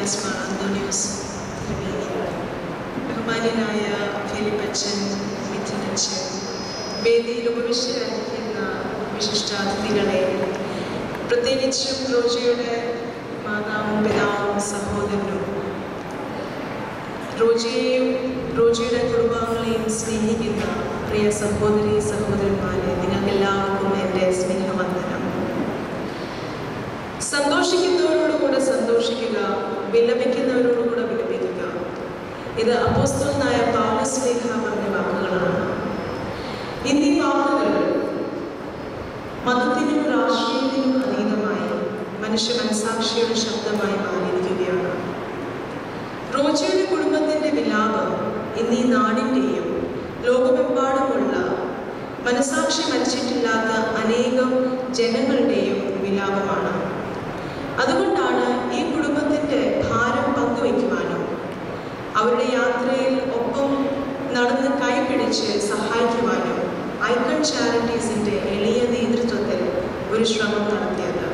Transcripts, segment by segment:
ഡയാസ്മ അന്തോണിയോസ് ബഹുമാന്യനായ ഫിലിപ്പച്ചൻ, മിഥുനച്ചൻ, വേദിയിൽ ഉപവിഷ്ടരായിരിക്കുന്ന വിശിഷ്ടാതിഥികളെ, പ്രത്യേകിച്ചും റോജിയുടെ മാതാവും പിതാവും സഹോദരനും റോജിയെയും റോജിയുടെ കുടുംബാംഗങ്ങളെയും സ്നേഹിക്കുന്ന പ്രിയ സഹോദരി സഹോദരന്മാരെ, നിങ്ങൾക്കെല്ലാവർക്കും എൻ്റെ സ്നേഹവന്ദനം. സന്തോഷിക്കുന്നവരോടുകൂടെ സന്തോഷിക്കുക, വിലപിക്കുന്നവരോടുകൂടെ വിലപിക്കുക. ഇത് അപ്പോസ്തലനായ പൗലോസ് പറഞ്ഞ വാക്കുകളാണ്. ഇന്നീ വാക്കുകൾ മതത്തിനും രാഷ്ട്രീയത്തിനും അതീതമായി മനുഷ്യ മനസാക്ഷിയുടെ ശബ്ദമായി മാറിയിരിക്കുകയാണ്. റോജിയുടെ കുടുംബത്തിൻ്റെ വിലാപം ഇന്നീ നാടിൻ്റെയും ലോകമെമ്പാടുമുള്ള മനസാക്ഷി മരിച്ചിട്ടില്ലാത്ത അനേകം ജനങ്ങളുടെയും വിലാപമാണ്. അതുകൊണ്ടാണ് ഈ കുടുംബത്തിൻ്റെ ഭാരം പങ്കുവയ്ക്കുവാനും അവരുടെ യാത്രയിൽ ഒപ്പം നടന്ന് കൈപിടിച്ച് സഹായിക്കുവാനും ഐക്കൺ ചാരിറ്റീസിൻ്റെ എളിയ നേതൃത്വത്തിൽ ഒരു ശ്രമം നടത്തിയത്.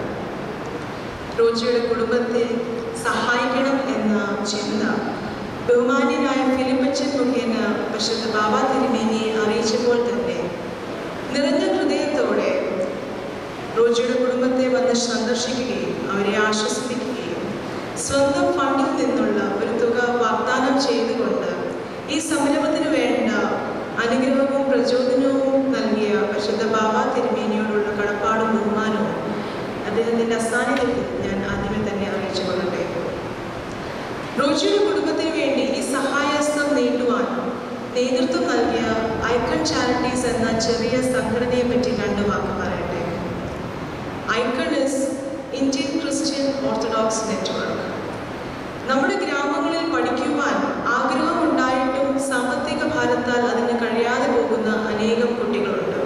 റോജിയുടെ കുടുംബത്തെ സഹായിക്കണം എന്ന ചിന്ത ബഹുമാന്യനായ ഫിലിപ്പച്ചൻ മുഖേന പരിശുദ്ധ ബാബ തിരുമേനിയെ അറിയിച്ചപ്പോൾ തന്നെ നിറഞ്ഞ ഹൃദയത്തോടെ റോജിയുടെ കുടുംബത്തെ വന്ന് സന്ദർശിക്കുകയും അവരെ ആശ്വസിപ്പിക്കുകയും സ്വന്തം ഫണ്ടിൽ നിന്നുള്ള ഒരു തുക വാഗ്ദാനം ചെയ്തുകൊണ്ട് ഈ സംരംഭത്തിന് വേണ്ട അനുഗ്രഹവും പ്രചോദനവും നൽകിയ പരിശുദ്ധ ബാബ തിരുമേനിയോടുള്ള കടപ്പാടും ബഹുമാനവും അദ്ദേഹത്തിൻ്റെ അസാന്നിധ്യത്തിൽ ഞാൻ ആദ്യമേ തന്നെ അറിയിച്ചു കൊള്ളട്ടെ. റോജിയുടെ കുടുംബത്തിന് വേണ്ടി ഈ സഹായഹസ്തം നീട്ടുവാൻ നേതൃത്വം നൽകിയ ഐക്കൺ ചാരിറ്റീസ് എന്ന ചെറിയ സംഘടനയെ പറ്റി രണ്ട് വാക്ക് പറയട്ടെ. Icon is Indian Christian orthodox network. നമ്മുടെ ഗ്രാമങ്ങളിൽ പഠിക്കുവാൻ ആഗ്രഹമുണ്ടായിട്ടും സാമ്പത്തിക ഭാരത്താൽ അതിന് കഴിയാതെ പോകുന്ന അനേകം കുട്ടികളുണ്ട്.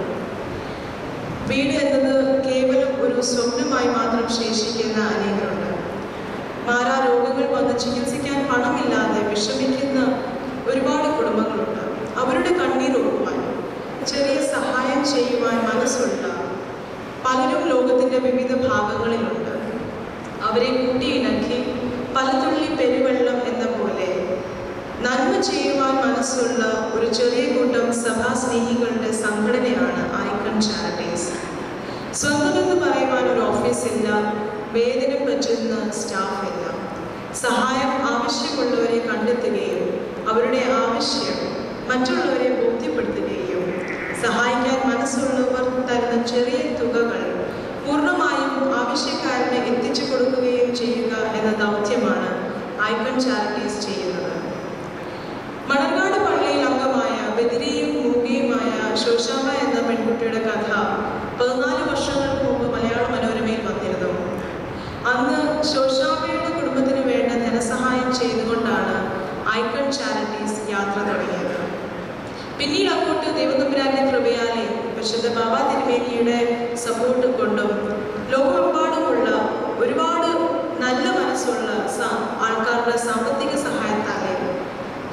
വീട് എന്നത് കേവലം ഒരു സ്വപ്നമായി മാത്രം ശേഷിക്കുന്ന അനേകരുണ്ട്. മാരാരോഗങ്ങൾ വന്ന് ചികിത്സിക്കാൻ പണമില്ലാതെ വിഷമിക്കുന്ന ഒരുപാട് കുടുംബങ്ങളുണ്ട്. അവരുടെ കണ്ണീരൊഴുക്കുവാൻ, ചെറിയ സഹായം ചെയ്യുവാൻ മനസ്സുള്ള പലരും ലോകത്തിൻ്റെ വിവിധ ഭാഗങ്ങളിലുണ്ട്. അവരെ കൂട്ടിയിണക്കി പലതുള്ളി പെരുവെള്ളം എന്ന പോലെ നന്മ ചെയ്യുവാൻ മനസ്സുള്ള ഒരു ചെറിയ കൂട്ടം സഭാസ്നേഹികളുടെ സംഘടനയാണ് ഐക്കൺ ചാരിറ്റീസ്. സ്വന്തമെന്ന് പറയുവാൻ ഒരു ഓഫീസില്ല, വേതനം പറ്റുന്ന സ്റ്റാഫില്ല. സഹായം ആവശ്യമുള്ളവരെ കണ്ടെത്തുകയും അവരുടെ ആവശ്യം മറ്റുള്ളവരെ ബോധ്യപ്പെടുത്തുകയും സഹായിക്കാൻ മനസ്സുള്ളവർ തരുന്ന ചെറിയ തുകകൾ പൂർണ്ണമായും ആവശ്യക്കാരന് എത്തിച്ചു കൊടുക്കുകയും ചെയ്യുക എന്ന ദൗത്യമാണ് ഐക്കൺ ചാരിറ്റീസ് ചെയ്യുന്നത്. മണർകാട് പള്ളിയിൽ അംഗമായ ബദിരിയും മൂകയുമായ ശോശാമ എന്ന പെൺകുട്ടിയുടെ കഥ 14 വർഷങ്ങൾക്ക് മുമ്പ് മലയാള മനോരമയിൽ വന്നിരുന്നു. അന്ന് ശോശാമയുടെ കുടുംബത്തിന് വേണ്ട ധനസഹായം ചെയ്തുകൊണ്ടാണ് ഐക്കൺ ചാരിറ്റീസ് യാത്ര തുടങ്ങിയത്. പിന്നീട് അങ്ങോട്ട് ദൈവതമ്പുരാന്റെ കൃപയാലെ പരിശുദ്ധ ബാബ തിരുമേനിയുടെ സപ്പോർട്ട് കൊണ്ടും ലോകമെമ്പാടുമുള്ള ഒരുപാട് നല്ല മനസ്സുള്ള ആൾക്കാരുടെ സാമ്പത്തിക സഹായത്താലെ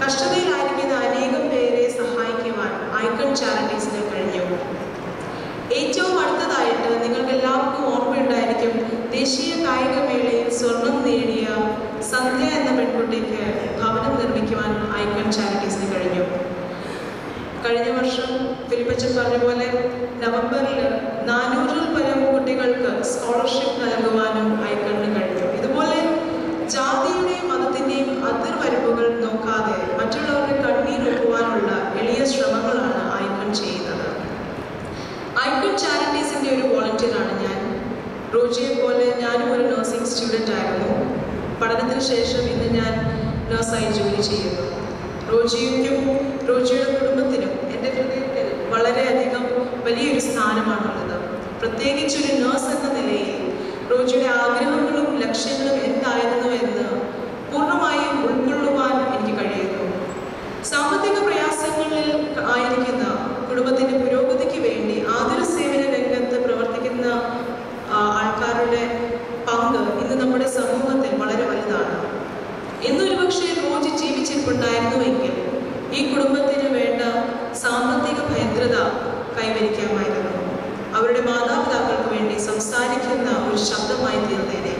കഷ്ടതയിലായിരിക്കുന്ന അനേകം പേരെ സഹായിക്കുവാൻ ഐക്കൺ ചാരിറ്റീസിന് കഴിഞ്ഞു. ഏറ്റവും അടുത്തതായിട്ട് നിങ്ങൾക്ക് എല്ലാവർക്കും ഓർമ്മയുണ്ടായിരിക്കും, ദേശീയ കായികമേളയിൽ സ്വർണം നേടിയ സന്ധ്യ എന്ന പെൺകുട്ടിക്ക് ഭവനം നിർമ്മിക്കുവാൻ ഐക്കൺ ചാരിറ്റീസിന് കഴിഞ്ഞു. കഴിഞ്ഞ വർഷം ഫിലിപ്പച്ചൻ പറഞ്ഞ പോലെ നവംബറിൽ 400-ൽ പരം കുട്ടികൾക്ക് സ്കോളർഷിപ്പ് നൽകുവാനും ഐക്കണിന് കഴിഞ്ഞു. ഇതുപോലെ ജാതിയുടെയും മതത്തിൻ്റെയും അതിർവരമ്പുകൾ നോക്കാതെ മറ്റുള്ളവരുടെ കണ്ണീരൊക്കുവാനുള്ള എളിയ ശ്രമങ്ങളാണ് ഐക്കൺ ചെയ്യുന്നത്. ഐക്കൺ ചാരിറ്റീസിൻ്റെ ഒരു വോളണ്ടിയറാണ് ഞാൻ. റോജിയെ പോലെ ഞാനും ഒരു നഴ്സിംഗ് സ്റ്റുഡൻ്റ് ആയിരുന്നു. പഠനത്തിന് ശേഷം ഇന്ന് ഞാൻ നഴ്സായി ജോലി ചെയ്യുന്നു. റോജിക്കും റോജിയുടെ കുടുംബത്തിനും എൻ്റെ ഹൃദയത്തിൽ വളരെയധികം വലിയൊരു സ്ഥാനമാണുള്ളത്. പ്രത്യേകിച്ചൊരു നഴ്സ് എന്ന നിലയിൽ റോജിയുടെ ആഗ്രഹങ്ങളും ലക്ഷ്യങ്ങളും എന്തായിരുന്നു എന്ന് പൂർണ്ണമായും ഉൾക്കൊള്ളുവാൻ എനിക്ക് കഴിയുന്നു. സാമ്പത്തിക പ്രയാസങ്ങളിൽ ആയിരിക്കുന്ന കുടുംബത്തിൻ്റെ പുരോഗതിക്ക് വേണ്ടി ആതുര സേവന രംഗത്ത് പ്രവർത്തിക്കുന്ന ആൾക്കാരുടെ പങ്ക് ഇന്ന് നമ്മുടെ സമൂഹത്തിൽ വളരെ വലുതാണ്. ഇന്നൊരു പക്ഷേ റോജി ജീവിച്ചിരിപ്പുണ്ടായിരുന്നുവെങ്കിൽ ഈ കുടുംബത്തിന് വേണ്ട സാമ്പത്തിക ഭദ്രത കൈവരിക്കാമായിരുന്നു. അവരുടെ മാതാപിതാക്കൾക്ക് വേണ്ടി സംസാരിക്കുന്ന ഒരു ശബ്ദമായി തീർന്നേനെ.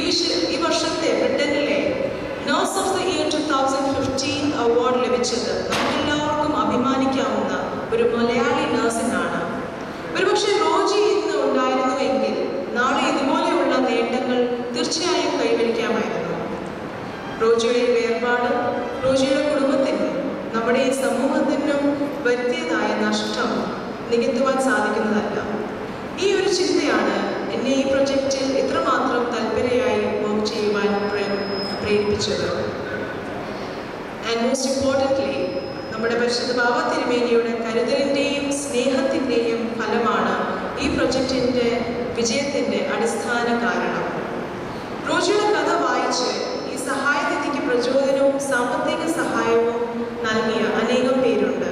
ഈ വർഷത്തെ ബ്രിട്ടനിലെ nurse of the year 2015 award ലഭിച്ചത് നമുക്കെല്ലാവർക്കും അഭിമാനിക്കാവുന്ന ഒരു മലയാളി നഴ്സിനാണ്. ഒരുപക്ഷെ റോജി ഇന്ന് ഉണ്ടായിരുന്നുവെങ്കിൽ നാളെ ഇതുപോലെയുള്ള നേട്ടങ്ങൾ തീർച്ചയായും കൈവരിക്കാമായിരുന്നു. റോജിയുടെ വേർപാട് റോജിയുടെ കുടുംബത്തിനും നമ്മുടെ ഈ സമൂഹത്തിനും വരുത്തിയതായ നഷ്ടം നികത്തുവാൻ സാധിക്കുന്നതല്ല. ഈ ഒരു ചിന്തയാണ് എന്നെ ഈ പ്രൊജക്റ്റിൽ ഇത്രമാത്രം തൽപരയായി വർക്ക് ചെയ്യുവാൻ പ്രേരിപ്പിച്ചത്. ആൻഡ് മോസ്റ്റ് ഇമ്പോർട്ടൻ്റ്ലി നമ്മുടെ പരിശുദ്ധ ബാവ തിരുമേനിയുടെ കരുതലിൻ്റെയും സ്നേഹത്തിൻ്റെയും ഫലമാണ് ഈ പ്രൊജക്റ്റിൻ്റെ വിജയത്തിൻ്റെ അടിസ്ഥാന കാരണം. റോജിയുടെ കഥ വായിച്ച് ഈ സഹായനിധിക്ക് പ്രചോദനവും സാമ്പത്തിക സഹായവും നൽകിയ അനേകം പേരുണ്ട്.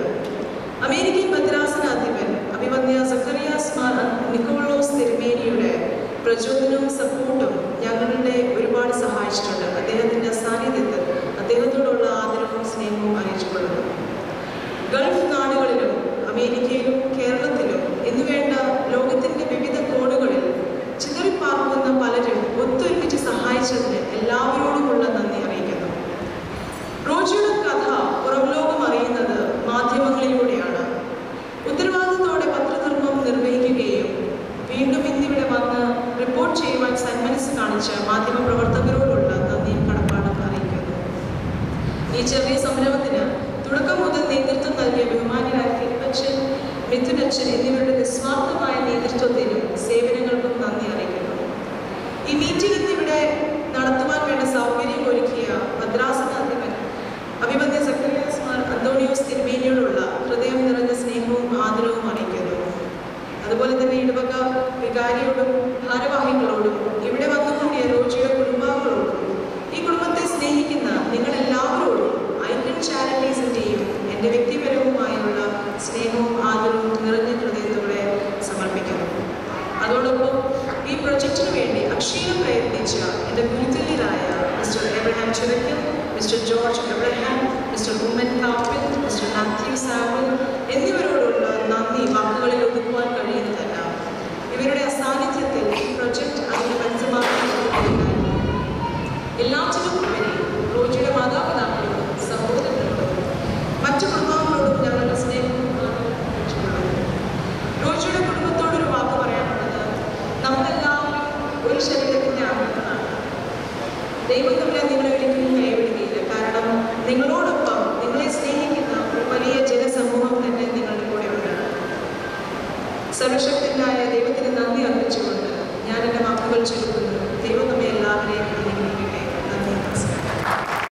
അമേരിക്കൻ ഭദ്രാസനാധിപൻ അഭിവന്യ സക്കറിയാസ് മാർ നിക്കോളോസ് തിരുമേനിയുടെ പ്രചോദനവും സപ്പോർട്ടും ഞങ്ങളുടെ ഒരുപാട് സഹായിച്ചിട്ടുണ്ട്. അദ്ദേഹത്തിൻ്റെ സാന്നിധ്യത്തിൽ അദ്ദേഹത്തോടുള്ള ആദരവും സ്നേഹവും അറിയിച്ചുകൊള്ളുന്നു. ഗൾഫ് നാടുകളിലും അമേരിക്കയിലും കേരളത്തിലും എന്നുവേണ്ട ലോകത്തിൻ്റെ വിവിധ കോണുകളിൽ ചിതറിപ്പാർക്കുന്ന പലരും ഒത്തൊരുമിച്ച് സഹായിച്ചതിന് എല്ലാവരോടുമുള്ള നന്ദി അറിയിക്കുന്നു. റോജിയുടെ കഥ പുറം ലോകം അറിയുന്നത് മാധ്യമങ്ങളിലൂടെയാണ്. ഉത്തരവാദിത്തത്തോടെ പത്രധർമ്മം നിർവഹിക്കുകയും വീണ്ടും ഇന്നിവിടെ വന്ന് റിപ്പോർട്ട് ചെയ്യുവാൻ സന്മനസ് കാണിച്ച മാധ്യമപ്രവർത്തകരോടുള്ള നന്ദിയും കടപ്പാടും അറിയിക്കുന്നു. ഈ ചെറിയ സംരംഭത്തിന് തുടക്കം മുതൽ നേതൃത്വം നൽകിയ ബഹുമാന്യരായ ഫിലിപ്പച്ചൻ, മിഥുനച്ചൻ എന്നിവരുടെ നിസ്വാർത്ഥമായ നേതൃത്വത്തിനും സേവനങ്ങൾക്കും നന്ദി അറിയിക്കുന്നു. ഈ മീറ്റിംഗ് ഇന്നിവിടെ നടത്തുവാൻ വേണ്ട സൗകര്യം ഒരുക്കിയ ഭദ്രാസനാധിപൻ അഭിവന്യ സക്കറിയാസ് മാർ അന്തോണിയോസ് തിരുമേനിയോടുള്ള ഹൃദയം നിറഞ്ഞ സ്നേഹവും ആദരവും അറിയിക്കുന്നു. അതുപോലെ തന്നെ ഇടവക വികാരിയോടും ഭാരവാഹികളോടും ഇവിടെ വന്നുകൂടിയ റോജിയുടെ കുടുംബാംഗങ്ങളോടും ഈ കുടുംബത്തെ സ്നേഹിക്കുന്ന നിങ്ങളെല്ലാവരോടും ഐക്യൻ ചാരിറ്റീസിൻ്റെയും എൻ്റെ വ്യക്തിപരവുമായുള്ള സ്നേഹവും ആദരവും നിറഞ്ഞ ഹൃദയത്തോടെ സമർപ്പിക്കുന്നു. അതോടൊപ്പം ഈ പ്രൊജക്റ്റിന് വേണ്ടി അക്ഷീണം പ്രയത്നിച്ച എൻ്റെ ഗുരുതുല്യരായ mister Abraham Chirakkal, mister George Abraham, mister Oommen Kappil, mister Mathew Samuel എന്നിവരോടുള്ള നന്ദി വാക്കുകളിൽ ഒതുക്കുവാൻ കഴിയുന്നതല്ല. ഇവരുടെ അസാന്നിധ്യത്തിൽ ഈ പ്രൊജക്റ്റ് അതിൻ്റെ പഞ്ചമാർഗം എല്ലാറ്റിനും ഉപരി റോജിയുടെ മാതാപിതാക്കളോടും സഹോദരങ്ങളോടും മറ്റു കുടുംബാംഗങ്ങളോടും ഞങ്ങളുടെ സ്നേഹവും റോജിയുടെ കുടുംബത്തോടൊരു വാക്ക് പറയാനുള്ളത്, നമ്മളെല്ലാവരും ഒരു ശരീരത്തിൻ്റെ അംഗങ്ങളാണ്. ദൈവം തമ്മിൽ നിങ്ങളെ ഒരിക്കലും കൈവിടുകയില്ല. കാരണം നിങ്ങളോട്